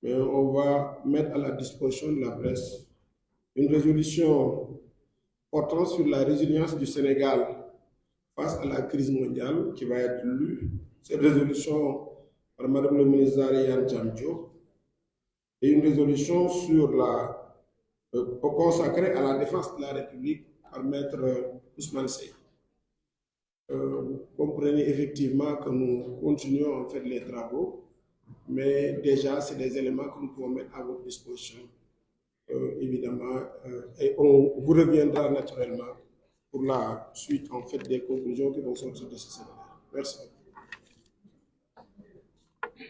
mais on va mettre à la disposition de la presse une résolution portant sur la résilience du Sénégal face à la crise mondiale qui va être lue. Cette résolution par Madame le ministre Ariane Djamdjo et une résolution sur consacrée à la défense de la République par Maître Ousmane Sey. Vous comprenez effectivement que nous continuons en fait les travaux, mais déjà c'est des éléments que nous pouvons mettre à votre disposition, évidemment, et on vous reviendra naturellement pour la suite en fait des conclusions qui vont sortir de ce séminaire. Merci.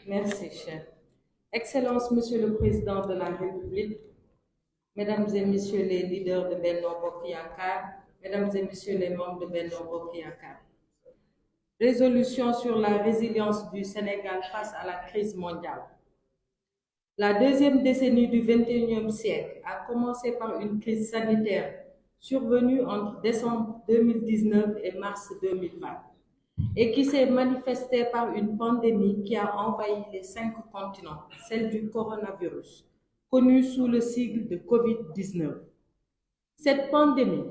Merci, cher. Excellence, Monsieur le Président de la République, Mesdames et Messieurs les leaders de Benno Bokk Yakaar, Mesdames et Messieurs les membres de Benno Bokk Yakaar. Résolution sur la résilience du Sénégal face à la crise mondiale. La deuxième décennie du XXIe siècle a commencé par une crise sanitaire survenue entre décembre 2019 et mars 2020 et qui s'est manifestée par une pandémie qui a envahi les 5 continents, celle du coronavirus, connue sous le sigle de Covid-19. Cette pandémie,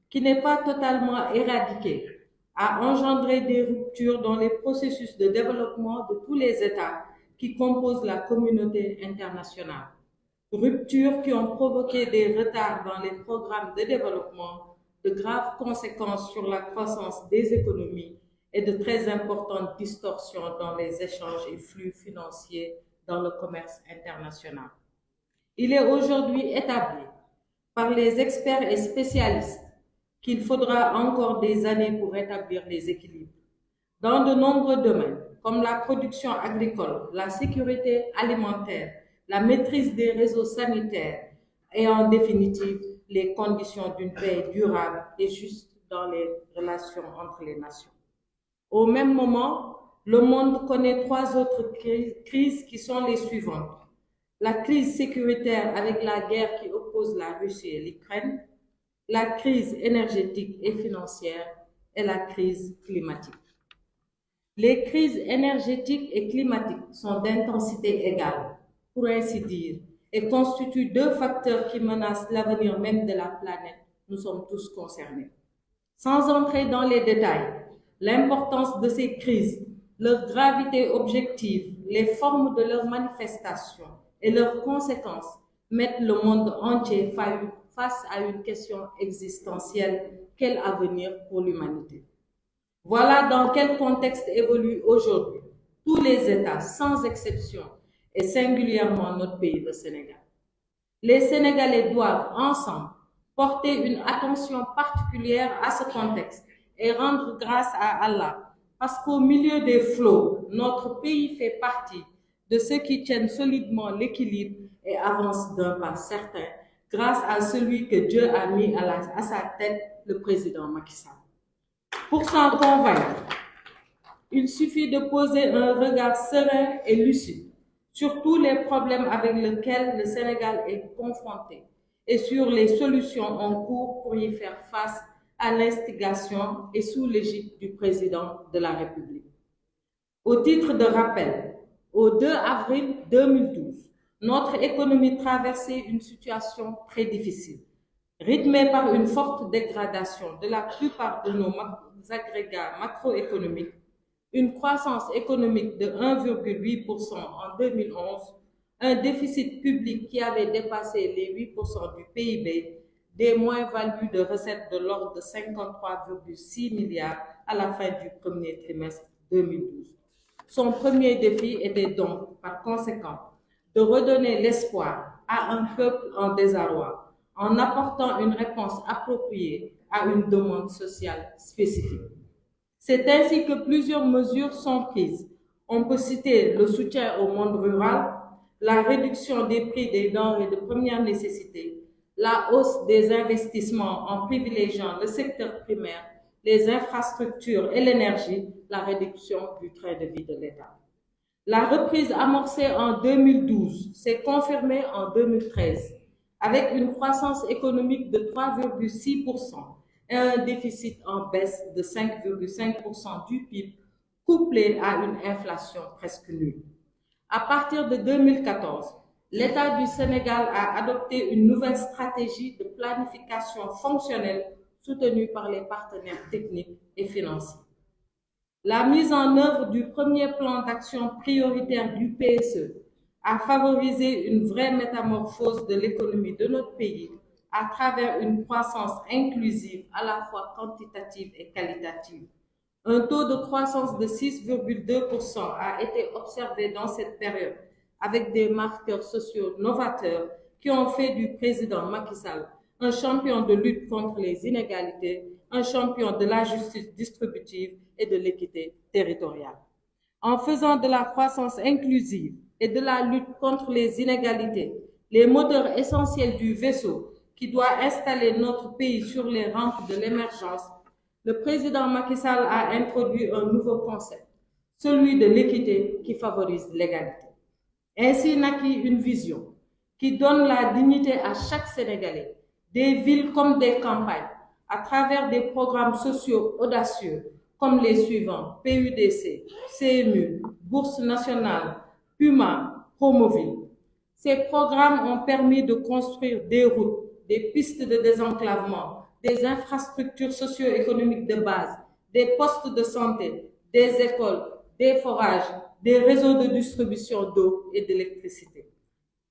qui n'est pas totalement éradiquée, a engendré des ruptures dans les processus de développement de tous les États qui composent la communauté internationale. Ruptures qui ont provoqué des retards dans les programmes de développement, de graves conséquences sur la croissance des économies et de très importantes distorsions dans les échanges et flux financiers dans le commerce international. Il est aujourd'hui établi par les experts et spécialistes qu'il faudra encore des années pour rétablir les équilibres. Dans de nombreux domaines, comme la production agricole, la sécurité alimentaire, la maîtrise des réseaux sanitaires et en définitive les conditions d'une paix durable et juste dans les relations entre les nations. Au même moment, le monde connaît 3 autres crises qui sont les suivantes. La crise sécuritaire avec la guerre qui oppose la Russie et l'Ukraine, la crise énergétique et financière et la crise climatique. Les crises énergétiques et climatiques sont d'intensité égale, pour ainsi dire, et constituent 2 facteurs qui menacent l'avenir même de la planète. Nous sommes tous concernés. Sans entrer dans les détails, l'importance de ces crises, leur gravité objective, les formes de leurs manifestations et leurs conséquences mettent le monde entier face à une question existentielle: quel avenir pour l'humanité? Voilà dans quel contexte évoluent aujourd'hui tous les États, sans exception, et singulièrement notre pays, le Sénégal. Les Sénégalais doivent ensemble porter une attention particulière à ce contexte et rendre grâce à Allah, parce qu'au milieu des flots, notre pays fait partie de ceux qui tiennent solidement l'équilibre et avancent d'un pas certain, grâce à celui que Dieu a mis à sa tête, le président Macky Sall. Pour s'en convaincre, il suffit de poser un regard serein et lucide sur tous les problèmes avec lesquels le Sénégal est confronté et sur les solutions en cours pour y faire face à l'instigation et sous l'égide du président de la République. Au titre de rappel, au 2 avril 2012, notre économie traversait une situation très difficile, rythmée par une forte dégradation de la plupart de nos agrégats macroéconomiques, une croissance économique de 1,8% en 2011, un déficit public qui avait dépassé les 8% du PIB, des moins-values de recettes de l'ordre de 53,6 milliards à la fin du premier trimestre 2012. Son premier défi était donc, par conséquent, de redonner l'espoir à un peuple en désarroi, en apportant une réponse appropriée à une demande sociale spécifique. C'est ainsi que plusieurs mesures sont prises. On peut citer le soutien au monde rural, la réduction des prix des denrées de première nécessité, la hausse des investissements en privilégiant le secteur primaire, les infrastructures et l'énergie, la réduction du train de vie de l'État. La reprise amorcée en 2012 s'est confirmée en 2013 avec une croissance économique de 3,6% et un déficit en baisse de 5,5% du PIB, couplé à une inflation presque nulle. À partir de 2014, l'État du Sénégal a adopté une nouvelle stratégie de planification fonctionnelle soutenue par les partenaires techniques et financiers. La mise en œuvre du premier plan d'action prioritaire du PSE a favorisé une vraie métamorphose de l'économie de notre pays à travers une croissance inclusive à la fois quantitative et qualitative. Un taux de croissance de 6,2% a été observé dans cette période, avec des marqueurs sociaux novateurs qui ont fait du président Macky Sall un champion de lutte contre les inégalités, un champion de la justice distributive et de l'équité territoriale. En faisant de la croissance inclusive et de la lutte contre les inégalités les moteurs essentiels du vaisseau qui doit installer notre pays sur les rampes de l'émergence, le président Macky Sall a introduit un nouveau concept, celui de l'équité qui favorise l'égalité. Ainsi naquit une vision qui donne la dignité à chaque Sénégalais, des villes comme des campagnes, à travers des programmes sociaux audacieux comme les suivants: PUDC, CMU, Bourse nationale, PUMA, Promoville. Ces programmes ont permis de construire des routes, des pistes de désenclavement, des infrastructures socio-économiques de base, des postes de santé, des écoles, des forages, des réseaux de distribution d'eau et d'électricité.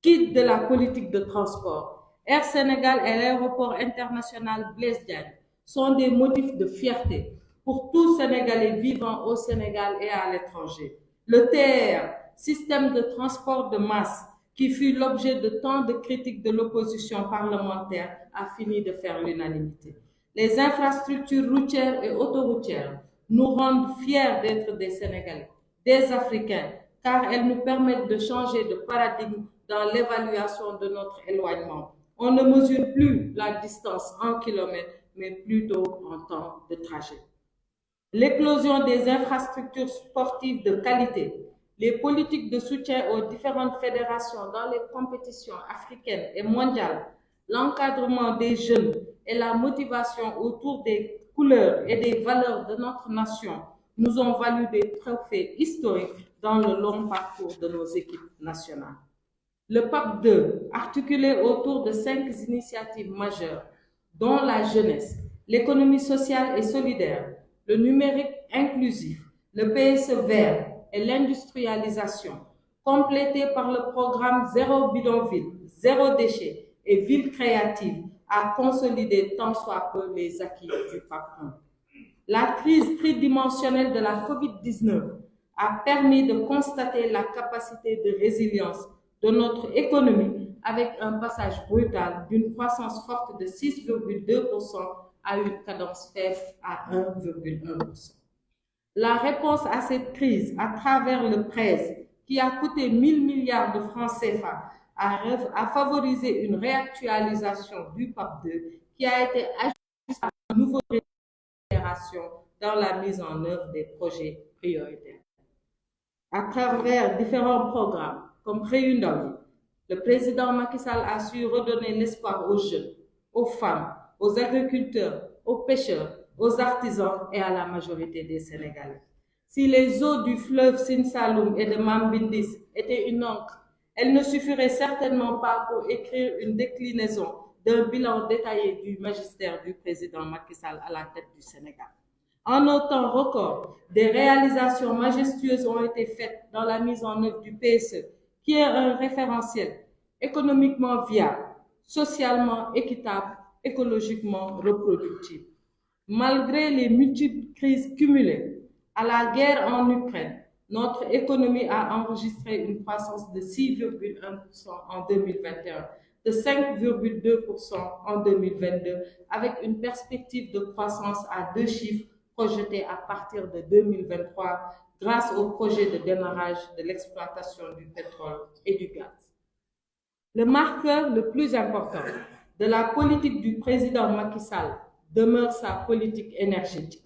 Quitte de la politique de transport, Air Sénégal et l'aéroport international Blaise Diagne sont des motifs de fierté pour tout Sénégalais vivant au Sénégal et à l'étranger. Le TER, système de transport de masse, qui fut l'objet de tant de critiques de l'opposition parlementaire, a fini de faire l'unanimité. Les infrastructures routières et autoroutières nous rendent fiers d'être des Sénégalais, des Africains, car elles nous permettent de changer de paradigme dans l'évaluation de notre éloignement. On ne mesure plus la distance en kilomètres, mais plutôt en temps de trajet. L'éclosion des infrastructures sportives de qualité, les politiques de soutien aux différentes fédérations dans les compétitions africaines et mondiales, l'encadrement des jeunes et la motivation autour des couleurs et des valeurs de notre nation nous ont valu des trophées historiques dans le long parcours de nos équipes nationales. Le PAP 2, articulé autour de 5 initiatives majeures, dont la jeunesse, l'économie sociale et solidaire, le numérique inclusif, le PSE vert et l'industrialisation, complété par le programme Zéro bidonville, Zéro déchet et Ville créative, a consolidé tant soit peu les acquis du PAP 1. La crise tridimensionnelle de la COVID-19 a permis de constater la capacité de résilience de notre économie avec un passage brutal d'une croissance forte de 6,2% à une cadence faible à 1,1%. La réponse à cette crise à travers le prêt qui a coûté 1 000 milliards de francs CFA a favorisé une réactualisation du PAP 2 qui a été ajustée à un nouveau dans la mise en œuvre des projets prioritaires. À travers différents programmes comme Réunion, le président Macky Sall a su redonner l'espoir aux jeunes, aux femmes, aux agriculteurs, aux pêcheurs, aux artisans et à la majorité des Sénégalais. Si les eaux du fleuve Sine Saloum et de Mambindis étaient une encre, elles ne suffiraient certainement pas pour écrire une déclinaison d'un bilan détaillé du magistère du président Macky Sall à la tête du Sénégal. En un temps record, des réalisations majestueuses ont été faites dans la mise en œuvre du PSE, qui est un référentiel économiquement viable, socialement équitable, écologiquement reproductible. Malgré les multiples crises cumulées, à la guerre en Ukraine, notre économie a enregistré une croissance de 6,1% en 2021, de 5,2% en 2022, avec une perspective de croissance à 2 chiffres projetée à partir de 2023 grâce au projet de démarrage de l'exploitation du pétrole et du gaz. Le marqueur le plus important de la politique du président Macky Sall demeure sa politique énergétique.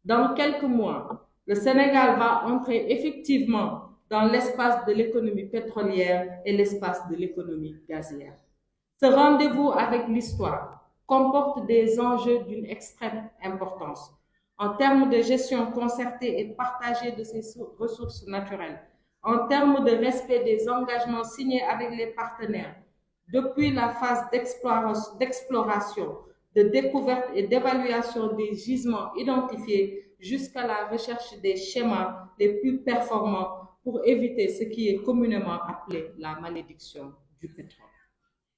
Dans quelques mois, le Sénégal va entrer effectivement dans l'espace de l'économie pétrolière et l'espace de l'économie gazière. Ce rendez-vous avec l'histoire comporte des enjeux d'une extrême importance en termes de gestion concertée et partagée de ces ressources naturelles, en termes de respect des engagements signés avec les partenaires, depuis la phase d'exploration, de découverte et d'évaluation des gisements identifiés jusqu'à la recherche des schémas les plus performants pour éviter ce qui est communément appelé la malédiction du pétrole.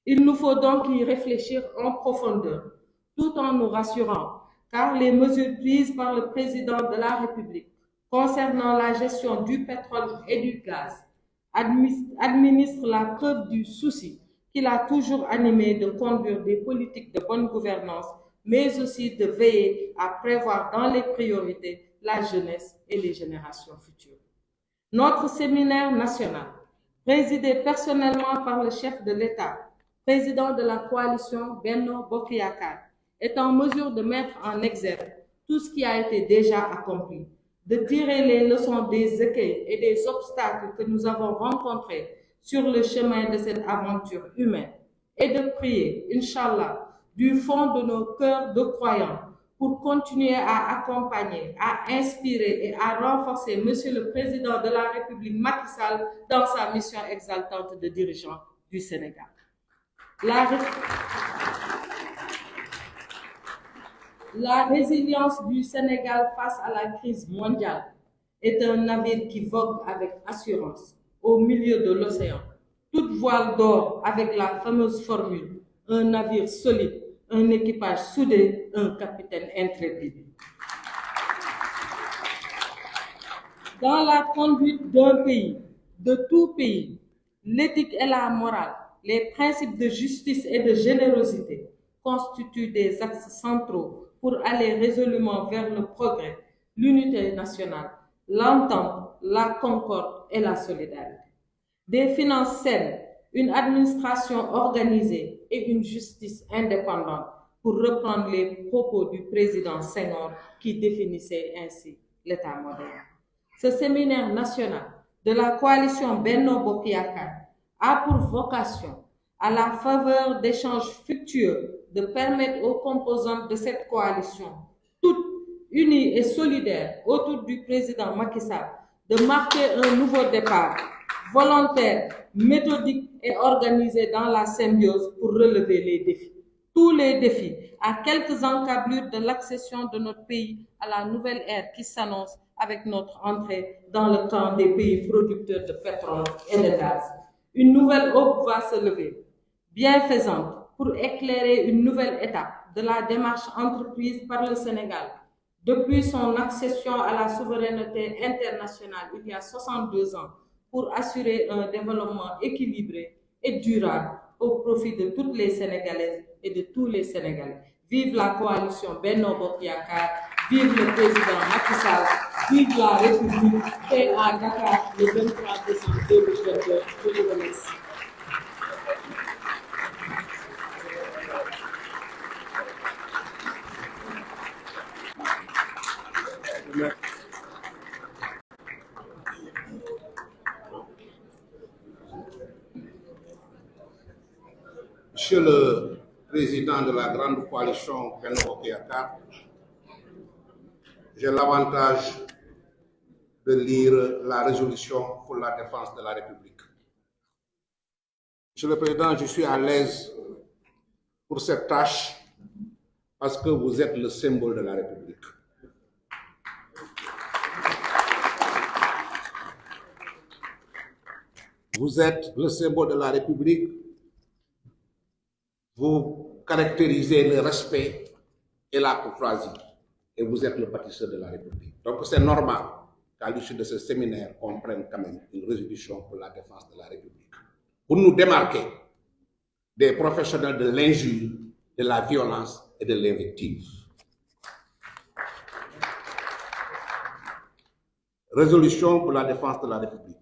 Il nous faut donc y réfléchir en profondeur, tout en nous rassurant, car les mesures prises par le président de la République concernant la gestion du pétrole et du gaz administrent la preuve du souci qu'il a toujours animé de conduire des politiques de bonne gouvernance, mais aussi de veiller à prévoir dans les priorités la jeunesse et les générations futures. Notre séminaire national, présidé personnellement par le chef de l'État, président de la coalition Benno Bokk Yakaar, est en mesure de mettre en exergue tout ce qui a été déjà accompli, de tirer les leçons des écueils et des obstacles que nous avons rencontrés sur le chemin de cette aventure humaine et de prier, Inch'Allah, du fond de nos cœurs de croyants pour continuer à accompagner, à inspirer et à renforcer Monsieur le Président de la République Macky Sall dans sa mission exaltante de dirigeant du Sénégal. La résilience du Sénégal face à la crise mondiale est un navire qui vogue avec assurance au milieu de l'océan, toute voile d'or avec la fameuse formule « un navire solide, un équipage soudé, un capitaine intrépide ». Dans la conduite d'un pays, de tout pays, l'éthique et la morale, les principes de justice et de générosité constituent des axes centraux pour aller résolument vers le progrès, l'unité nationale, l'entente, la concorde et la solidarité. Des finances saines, une administration organisée et une justice indépendante, pour reprendre les propos du président Senghor qui définissait ainsi l'État moderne. Ce séminaire national de la coalition Benno Bokk Yakaar a pour vocation, à la faveur d'échanges fructueux, de permettre aux composantes de cette coalition, toutes unies et solidaires autour du président Macky Sall, de marquer un nouveau départ, volontaire, méthodique et organisé dans la symbiose pour relever les défis. Tous les défis, à quelques encablures de l'accession de notre pays à la nouvelle ère qui s'annonce avec notre entrée dans le camp des pays producteurs de pétrole et de gaz. Une nouvelle aube va se lever, bienfaisante, pour éclairer une nouvelle étape de la démarche entreprise par le Sénégal depuis son accession à la souveraineté internationale il y a 62 ans pour assurer un développement équilibré et durable au profit de toutes les Sénégalaises et de tous les Sénégalais. Vive la coalition Benno Bokk Yakaar, vive le président Macky Sall, vive la République et à Dakar le 23 décembre 2022. Je vous remercie. Monsieur le Président de la grande coalition Benno Bokk Yakaar, j'ai l'avantage de lire la résolution pour la défense de la République. Monsieur le Président, je suis à l'aise pour cette tâche parce que vous êtes le symbole de la République. Vous êtes le symbole de la République. Vous caractérisez le respect et la courtoisie. Et vous êtes le bâtisseur de la République. Donc c'est normal qu'à l'issue de ce séminaire, on prenne quand même une résolution pour la défense de la République. Pour nous démarquer des professionnels de l'injure, de la violence et de l'invective. Résolution pour la défense de la République.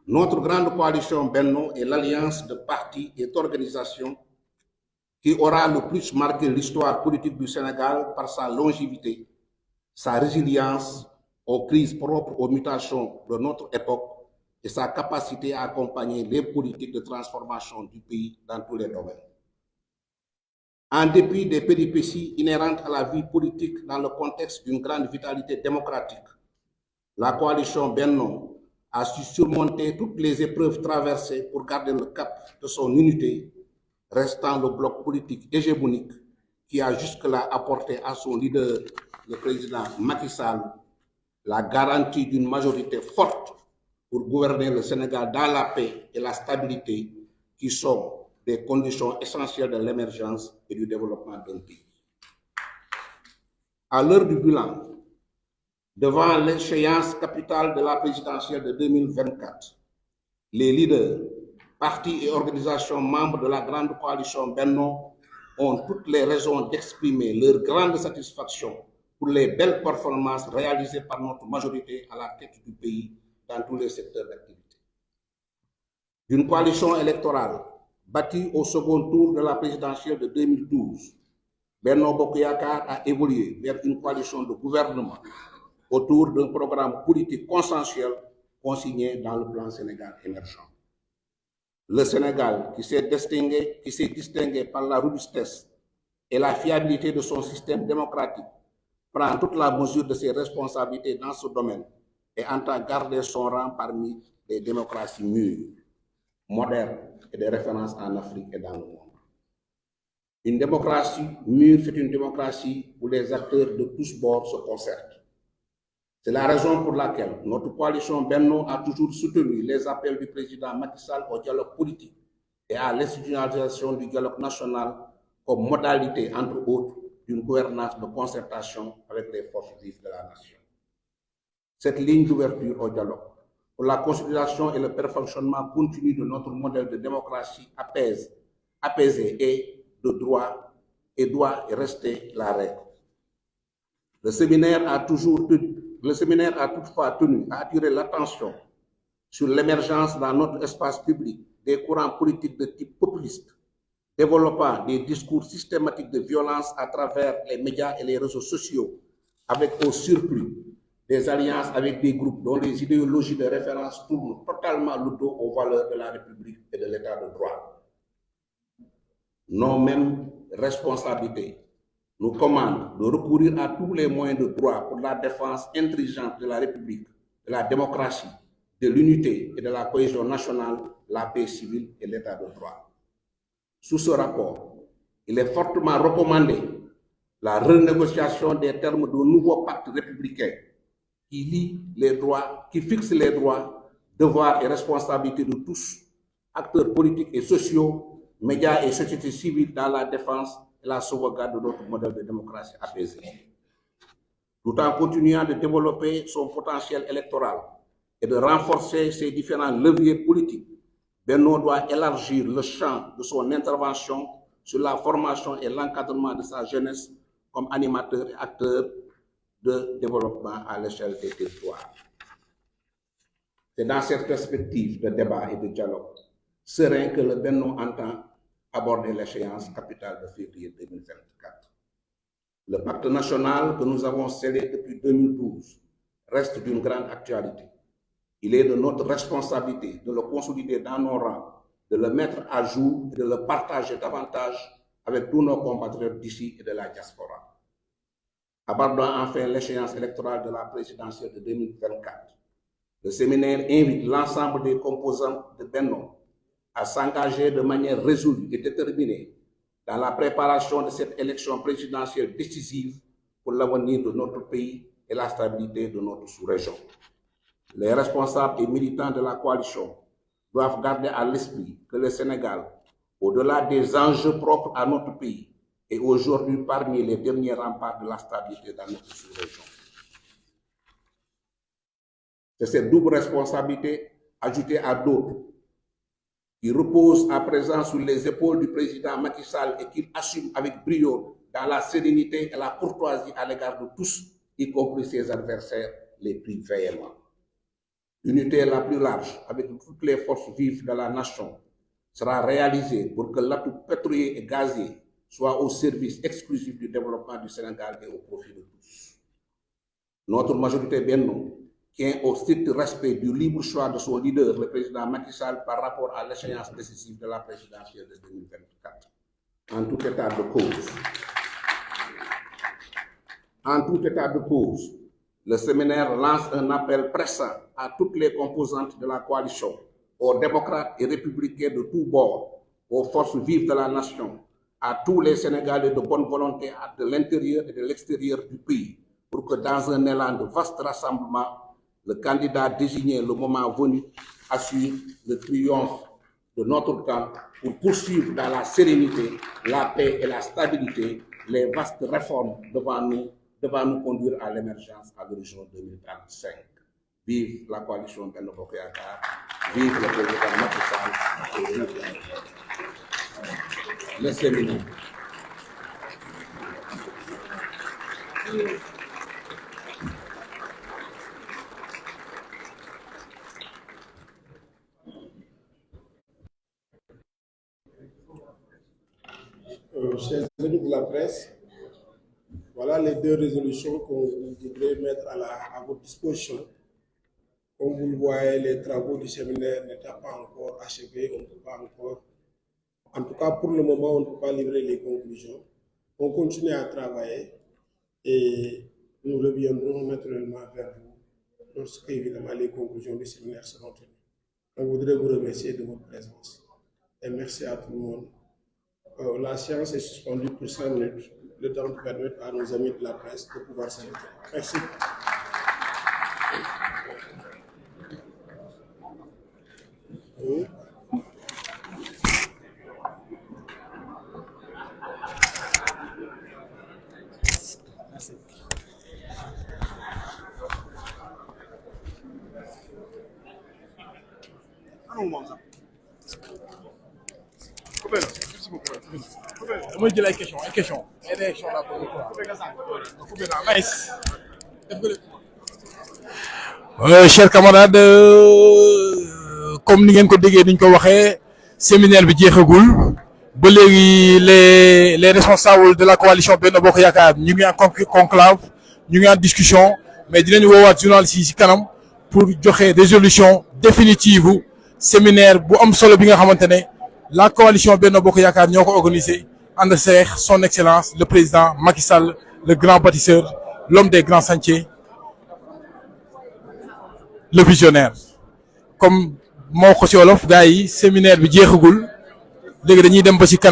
Notre grande coalition Benno est l'alliance de partis et d'organisations qui aura le plus marqué l'histoire politique du Sénégal par sa longévité, sa résilience aux crises propres aux mutations de notre époque et sa capacité à accompagner les politiques de transformation du pays dans tous les domaines. En dépit des péripéties inhérentes à la vie politique dans le contexte d'une grande vitalité démocratique, la coalition Benno a su surmonter toutes les épreuves traversées pour garder le cap de son unité, restant le bloc politique hégémonique qui a jusque-là apporté à son leader, le président Macky Sall, la garantie d'une majorité forte pour gouverner le Sénégal dans la paix et la stabilité qui sont des conditions essentielles de l'émergence et du développement d'un pays. À l'heure du bilan, devant l'échéance capitale de la présidentielle de 2024, les leaders, partis et organisations membres de la grande coalition Benno ont toutes les raisons d'exprimer leur grande satisfaction pour les belles performances réalisées par notre majorité à la tête du pays dans tous les secteurs d'activité. D'une coalition électorale bâtie au second tour de la présidentielle de 2012, Benno Bokk Yakaar a évolué vers une coalition de gouvernement autour d'un programme politique consensuel consigné dans le plan Sénégal émergent. Le Sénégal, qui s'est distingué par la robustesse et la fiabilité de son système démocratique, prend toute la mesure de ses responsabilités dans ce domaine et entend garder son rang parmi les démocraties mûres, modernes et de référence en Afrique et dans le monde. Une démocratie mûre, c'est une démocratie où les acteurs de tous bords se concertent. C'est la raison pour laquelle notre coalition Benno a toujours soutenu les appels du président Macky Sall au dialogue politique et à l'institutionnalisation du dialogue national comme modalité, entre autres, d'une gouvernance de concertation avec les forces vives de la nation. Cette ligne d'ouverture au dialogue pour la consolidation et le perfectionnement continu de notre modèle de démocratie apaisée et de droit et doit rester la règle. Le séminaire a toutefois tenu à attirer l'attention sur l'émergence dans notre espace public des courants politiques de type populiste, développant des discours systématiques de violence à travers les médias et les réseaux sociaux, avec au surplus des alliances avec des groupes dont les idéologies de référence tournent totalement le dos aux valeurs de la République et de l'État de droit. Nos mêmes responsabilités nous commandent de recourir à tous les moyens de droit pour la défense intelligente de la République, de la démocratie, de l'unité et de la cohésion nationale, la paix civile et l'État de droit. Sous ce rapport, il est fortement recommandé la renégociation des termes d'un nouveau pacte républicain qui fixe les droits, devoirs et responsabilités de tous, acteurs politiques et sociaux, médias et sociétés civiles dans la défense et la sauvegarde de notre modèle de démocratie apaisée. Tout en continuant de développer son potentiel électoral et de renforcer ses différents leviers politiques, Benno doit élargir le champ de son intervention sur la formation et l'encadrement de sa jeunesse comme animateur et acteur de développement à l'échelle des territoires. C'est dans cette perspective de débat et de dialogue serein que le Benno entend aborder l'échéance capitale de février 2024. Le pacte national que nous avons scellé depuis 2012 reste d'une grande actualité. Il est de notre responsabilité de le consolider dans nos rangs, de le mettre à jour et de le partager davantage avec tous nos compatriotes d'ici et de la diaspora. Abordant enfin l'échéance électorale de la présidentielle de 2024, le séminaire invite l'ensemble des composants de Benno à s'engager de manière résolue et déterminée dans la préparation de cette élection présidentielle décisive pour l'avenir de notre pays et la stabilité de notre sous-région. Les responsables et militants de la coalition doivent garder à l'esprit que le Sénégal, au-delà des enjeux propres à notre pays, est aujourd'hui parmi les derniers remparts de la stabilité dans notre sous-région. C'est cette double responsabilité, ajoutée à d'autres, qui repose à présent sur les épaules du président Macky Sall et qu'il assume avec brio dans la sérénité et la courtoisie à l'égard de tous, y compris ses adversaires les plus véhéments. L'unité la plus large avec toutes les forces vives de la nation sera réalisée pour que l'atout pétrolier et gazier soit au service exclusif du développement du Sénégal et au profit de tous. Notre majorité Benno tient au strict respect du libre choix de son leader, le président Macky Sall, par rapport à l'échéance décisive de la présidentielle de 2024. En tout état de cause, le séminaire lance un appel pressant à toutes les composantes de la coalition, aux démocrates et républicains de tous bords, aux forces vives de la nation, à tous les Sénégalais de bonne volonté de l'intérieur et de l'extérieur du pays, pour que dans un élan de vaste rassemblement, le candidat désigné le moment venu assure le triomphe de notre camp pour poursuivre dans la sérénité, la paix et la stabilité les vastes réformes devant nous conduire à l'émergence à l'horizon 2035. Vive la coalition Benno Bokk Yakaar, vive le président Macky Sall et vive le séminaire. Chers amis de la presse, voilà les deux résolutions qu'on voudrait mettre à votre disposition. Comme vous le voyez, les travaux du séminaire n'étaient pas encore achevés, on ne peut pas encore. En tout cas, pour le moment, on ne peut pas livrer les conclusions. On continue à travailler et nous reviendrons naturellement vers vous lorsque, évidemment, les conclusions du séminaire seront tenues. On voudrait vous remercier de votre présence et merci à tout le monde. La séance est suspendue pour 5 minutes, le temps de permettre à nos amis de la presse de pouvoir s'inviter. Merci. Oui. damay jël ay question élection la chers camarades, comme ni ngeen ko déggee niñ ko waxee séminaire bi jeexagul ba léegi les responsables de la coalition Benno Bokk Yakaar ñu ngi en conclave ñu ngi en discussion, mais dinañu woowaat journalistes yi ci kanam pour joxe résolution définitive séminaire bu am solo bi nga xamante ne la coalition Benno Bokk Yakaar ñoo ko organisé ànd seex son excellence le président Macky Sall, le grand bâtisseur, l'homme des grands chantiers, le visionnaire. Comme moo ko ci wolof gars yi séminaire bi jeexagul léegi dañuy dem ba ci kanam